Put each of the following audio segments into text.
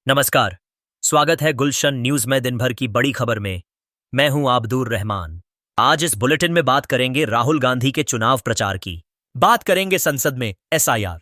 नमस्कार। स्वागत है गुलशन न्यूज में दिन भर की बड़ी खबर में। मैं हूं आबदूर रहमान। आज इस बुलेटिन में बात करेंगे राहुल गांधी के चुनाव प्रचार की। बात करेंगे संसद में एसआईआर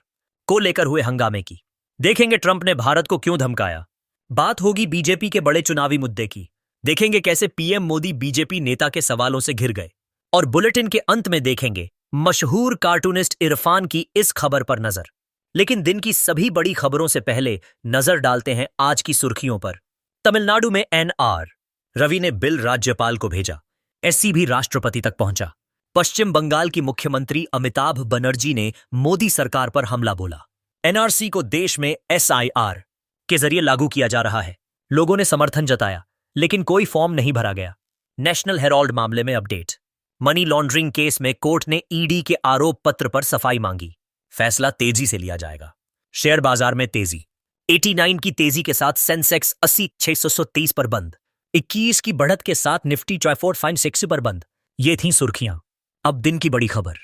को लेकर हुए हंगामे की। देखेंगे ट्रंप ने भारत को क्यों धमकाया। बात होगी बीजेपी के बड़े चुनावी मुद्दे की। देखेंगे कैसे पीएम मोदी बीजेपी नेता के सवालों से घिर गए। और बुलेटिन के अंत में देखेंगे मशहूर कार्टूनिस्ट इरफान की इस खबर पर नजर। लेकिन दिन की सभी बड़ी खबरों से पहले नजर डालते हैं आज की सुर्खियों पर। तमिलनाडु में एनआर रवि ने बिल राज्यपाल को भेजा। एससी भी राष्ट्रपति तक पहुंचा। पश्चिम बंगाल की मुख्यमंत्री अमिताभ बनर्जी ने मोदी सरकार पर हमला बोला। एनआरसी को देश में एसआईआर के जरिए लागू किया जा रहा है। लोगों ने समर्थन जताया, लेकिन कोई फॉर्म नहीं भरा गया। नेशनल हेराल्ड मामले में अपडेट। मनी लॉन्ड्रिंग केस में कोर्ट ने ईडी के आरोप पत्र पर सफाई मांगी। फैसला तेजी से लिया जाएगा। शेयर बाजार में तेजी। 89 की तेजी के साथ सेंसेक्स 80,630 पर बंद। 21 की बढ़त के साथ निफ्टी ट्राइफोर्ड फाइन 60 पर बंद। ये थीं सुर्खियां। अब दिन की बड़ी खबर।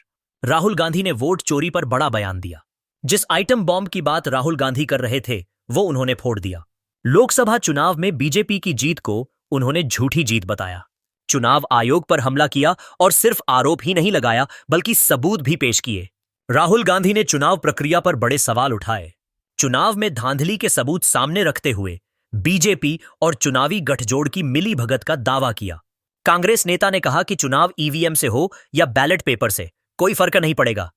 राहुल गांधी ने वोट चोरी पर बड़ा बयान दिया। जिस आइटम बॉम्ब की बात राहुल गांधी कर रहे थे वो उन्होंने फोड़ दिया। लोकसभा चुनाव में बीजेपी की जीत को उन्होंने झूठी जीत बताया। चुनाव आयोग पर हमला किया और सिर्फ आरोप ही नहीं लगाया बल्कि सबूत भी पेश किए। राहुल गांधी ने चुनाव प्रक्रिया पर बड़े सवाल उठाए। चुनाव में धांधली के सबूत सामने रखते हुए बीजेपी और चुनावी गठजोड़ की मिलीभगत का दावा किया। कांग्रेस नेता ने कहा कि चुनाव ईवीएम से हो या बैलेट पेपर से कोई फर्क नहीं पड़ेगा।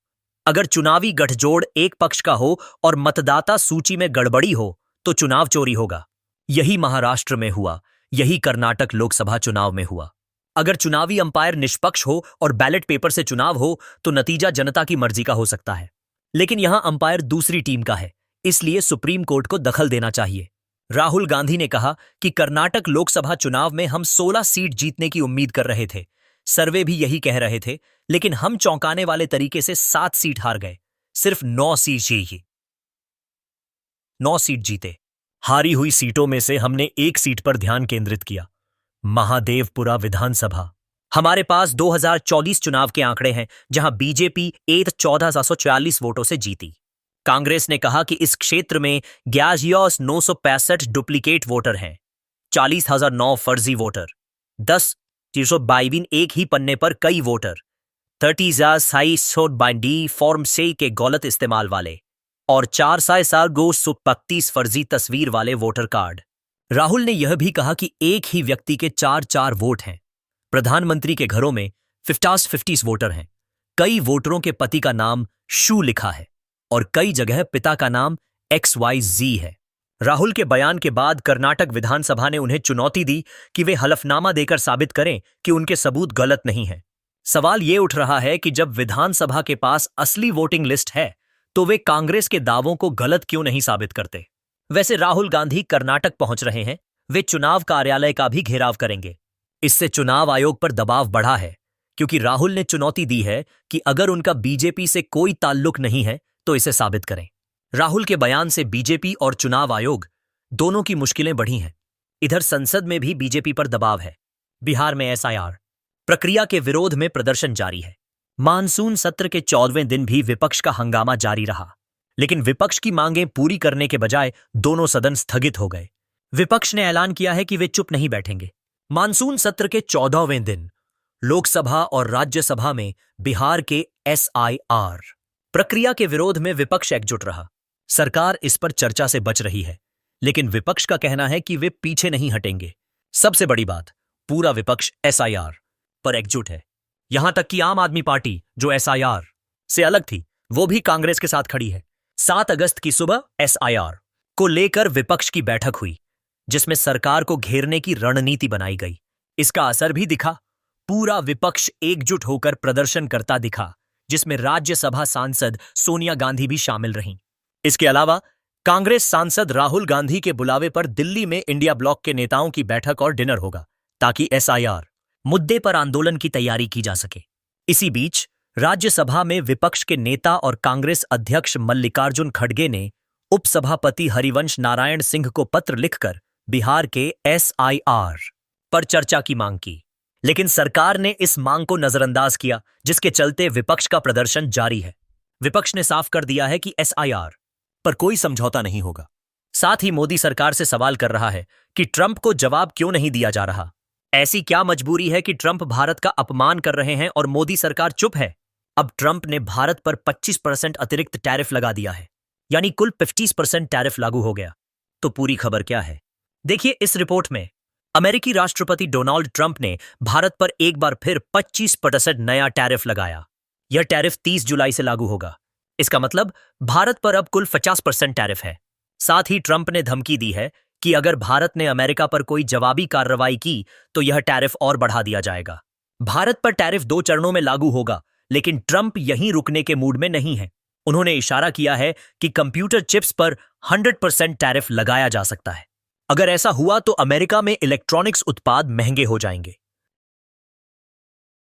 अगर चुनावी गठजोड़ एक पक्ष का हो और मतदाता सूची में गड़बड़ी हो तो चुनाव चोरी होगा। यही महाराष्ट्र में हुआ, यही कर्नाटक लोकसभा चुनाव में हुआ। अगर चुनावी अंपायर निष्पक्ष हो और बैलेट पेपर से चुनाव हो तो नतीजा जनता की मर्जी का हो सकता है। लेकिन यहां अंपायर दूसरी टीम का है, इसलिए सुप्रीम कोर्ट को दखल देना चाहिए। राहुल गांधी ने कहा कि कर्नाटक लोकसभा चुनाव में हम 16 सीट जीतने की उम्मीद कर रहे थे। सर्वे भी यही कह रहे थे, लेकिन हम चौंकाने वाले तरीके से 7 सीट हार गए। सिर्फ 9 सीट जीते। हारी हुई सीटों में से हमने एक सीट पर ध्यान केंद्रित किया, महादेवपुरा विधानसभा। हमारे पास 2024 चुनाव के आंकड़े हैं जहां बीजेपी 14,744 वोटों से जीती। कांग्रेस ने कहा कि इस क्षेत्र में 11,965 डुप्लीकेट वोटर हैं, 40,009 फर्जी वोटर, 10,322 एक ही पन्ने पर कई वोटर, 30,622 फॉर्म से के गलत इस्तेमाल वाले और 4,432 फर्जी तस्वीर वाले वोटर कार्ड। राहुल ने यह भी कहा कि एक ही व्यक्ति के 4 वोट हैं। प्रधानमंत्री के घरों में 50 वोटर हैं। कई वोटरों के पति का नाम शू लिखा है और कई जगह पिता का नाम XYZ है। राहुल के बयान के बाद कर्नाटक विधानसभा ने उन्हें चुनौती दी कि वे हलफनामा देकर साबित करें कि उनके सबूत गलत नहीं हैं। सवाल ये उठ रहा है कि जब विधानसभा के पास असली वोटिंग लिस्ट है तो वे कांग्रेस के दावों को गलत क्यों नहीं साबित करते। वैसे राहुल गांधी कर्नाटक पहुंच रहे हैं। वे चुनाव कार्यालय का भी घेराव करेंगे। इससे चुनाव आयोग पर दबाव बढ़ा है, क्योंकि राहुल ने चुनौती दी है कि अगर उनका बीजेपी से कोई ताल्लुक नहीं है तो इसे साबित करें। राहुल के बयान से बीजेपी और चुनाव आयोग दोनों की मुश्किलें बढ़ी हैं। इधर संसद में भी बीजेपी पर दबाव है। बिहार में एसआईआर प्रक्रिया के विरोध में प्रदर्शन जारी है। मानसून सत्र के 14वें दिन भी विपक्ष का हंगामा जारी रहा, लेकिन विपक्ष की मांगें पूरी करने के बजाय दोनों सदन स्थगित हो गए। विपक्ष ने ऐलान किया है कि वे चुप नहीं बैठेंगे। मानसून सत्र के 14वें दिन लोकसभा और राज्यसभा में बिहार के एसआईआर प्रक्रिया के विरोध में विपक्ष एकजुट रहा। सरकार इस पर चर्चा से बच रही है, लेकिन विपक्ष का कहना है कि वे पीछे नहीं हटेंगे। सबसे बड़ी बात, पूरा विपक्ष एसआईआर पर एकजुट है। यहां तक कि आम आदमी पार्टी, जो एसआईआर से अलग थी, वो भी कांग्रेस के साथ खड़ी है। 7 अगस्त की सुबह एसआईआर को लेकर विपक्ष की बैठक हुई, जिसमें सरकार को घेरने की रणनीति बनाई गई। इसका असर भी दिखा। पूरा विपक्ष एकजुट होकर प्रदर्शन करता दिखा, जिसमें राज्यसभा सांसद सोनिया गांधी भी शामिल रहीं। इसके अलावा कांग्रेस सांसद राहुल गांधी के बुलावे पर दिल्ली में इंडिया ब्लॉक के नेताओं की बैठक और डिनर होगा, ताकि एसआईआर मुद्दे पर आंदोलन की तैयारी की जा सके। इसी बीच राज्यसभा में विपक्ष के नेता और कांग्रेस अध्यक्ष मल्लिकार्जुन खड़गे ने उपसभापति हरिवंश नारायण सिंह को पत्र लिखकर बिहार के एसआईआर पर चर्चा की मांग की, लेकिन सरकार ने इस मांग को नजरअंदाज किया, जिसके चलते विपक्ष का प्रदर्शन जारी है। विपक्ष ने साफ कर दिया है कि एसआईआर पर कोई समझौता नहीं होगा। साथ ही मोदी सरकार से सवाल कर रहा है कि ट्रंप को जवाब क्यों नहीं दिया जा रहा। ऐसी क्या मजबूरी है कि ट्रंप भारत का अपमान कर रहे हैं और मोदी सरकार चुप है। अब ट्रंप ने भारत पर 25% अतिरिक्त टैरिफ लगा दिया है, यानी कुल 50% टैरिफ लागू हो गया। तो पूरी खबर क्या है, देखिए इस रिपोर्ट में। अमेरिकी राष्ट्रपति डोनाल्ड ट्रंप ने भारत पर एक बार फिर 25% नया टैरिफ लगाया। यह टैरिफ 30 जुलाई से लागू होगा। इसका मतलब भारत पर अब कुल 50% टैरिफ है। साथ ही ट्रंप ने धमकी दी है कि अगर भारत ने अमेरिका पर कोई जवाबी कार्रवाई की तो यह टैरिफ और बढ़ा दिया जाएगा। भारत पर टैरिफ 2 चरणों में लागू होगा, लेकिन ट्रंप यहीं रुकने के मूड में नहीं है। उन्होंने इशारा किया है कि कंप्यूटर चिप्स पर 100% टैरिफ लगाया जा सकता है। अगर ऐसा हुआ तो अमेरिका में इलेक्ट्रॉनिक्स उत्पाद महंगे हो जाएंगे।